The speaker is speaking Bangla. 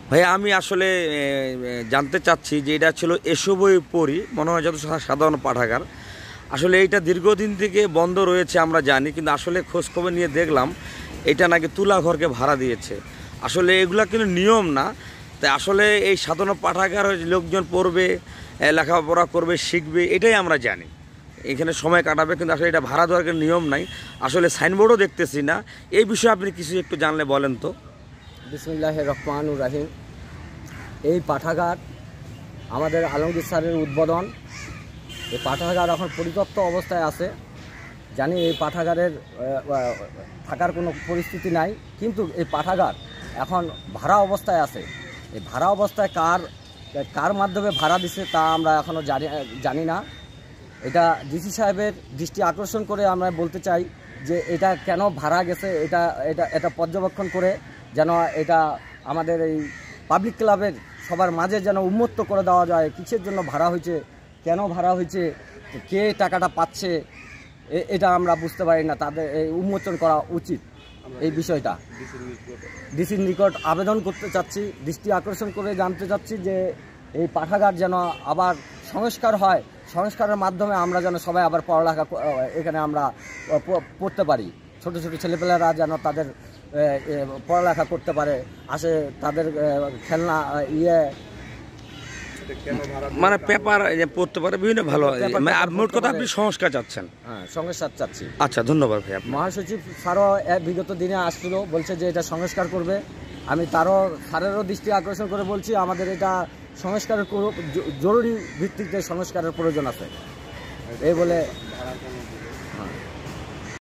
ভাই আমি আসলে জানতে চাচ্ছি যে এটা ছিল এসবই পড়ি মনে হয় যত সাধারণ পাঠাগার, আসলে এইটা দীর্ঘদিন থেকে বন্ধ রয়েছে আমরা জানি, কিন্তু আসলে খোঁজখবর নিয়ে দেখলাম এটা নাকি তুলা ঘরকে ভাড়া দিয়েছে। আসলে এগুলা কিন্তু নিয়ম না, তাই আসলে এই সাধারণ পাঠাগার লোকজন পড়বে, লেখাপড়া করবে, শিখবে, এটাই আমরা জানি, এখানে সময় কাটাবে, কিন্তু আসলে এটা ভাড়া দেওয়ার নিয়ম নাই। আসলে সাইনবোর্ডও দেখতেছি না। এই বিষয়ে আপনি কিছু একটু জানলে বলেন তো। বিসমিল্লাহির রহমানির রহিম। এই পাঠাগার আমাদের আলমগীর স্যারের উদ্বোধন। এই পাঠাগার এখন পরিত্যক্ত অবস্থায় আছে। জানি এই পাঠাগারের থাকার কোনো পরিস্থিতি নাই, কিন্তু এই পাঠাগার এখন ভাড়া অবস্থায় আছে। এই ভাড়া অবস্থায় কার মাধ্যমে ভাড়া দিছে তা আমরা এখনও জানি না। এটা ডিসি সাহেবের দৃষ্টি আকর্ষণ করে আমরা বলতে চাই যে এটা কেন ভাড়া গেছে, এটা পর্যবেক্ষণ করে যেন এটা আমাদের এই পাবলিক ক্লাবের সবার মাঝে যেন উন্মুক্ত করে দেওয়া যায়। কিসের জন্য ভাড়া হয়েছে, কেন ভাড়া হয়েছে, কে টাকাটা পাচ্ছে, এটা আমরা বুঝতে পারি না। তাদের এই উন্মোচন করা উচিত। এই বিষয়টা ডিসির নিকট আবেদন করতে চাচ্ছি, দৃষ্টি আকর্ষণ করে জানতে চাচ্ছি যে এই পাঠাগার যেন আবার সংস্কার হয়, সংস্কারের মাধ্যমে আমরা যেন সবাই আবার পড়ালেখা এখানে আমরা পড়তে পারি। ছোট ছোট ছেলেপেলেরা যেন তাদের পড়ালেখা করতে পারে, আসে তাদের খেলনা মানে পেপার পড়তে পারে বিভিন্ন ভালো। মোট কথা আপনি সংস্কার চাচ্ছেন? হ্যাঁ, সংস্কার চাচ্ছি। আচ্ছা, ধন্যবাদ ভাই। মহাসচিব স্যারও বিগত দিনে আসছিল, বলছে যে এটা সংস্কার করবে। আমি স্যারেরও দৃষ্টি আকর্ষণ করে বলছি আমাদের এটা সংস্কারের জরুরি ভিত্তিতে সংস্কারের প্রয়োজন আছে এই বলে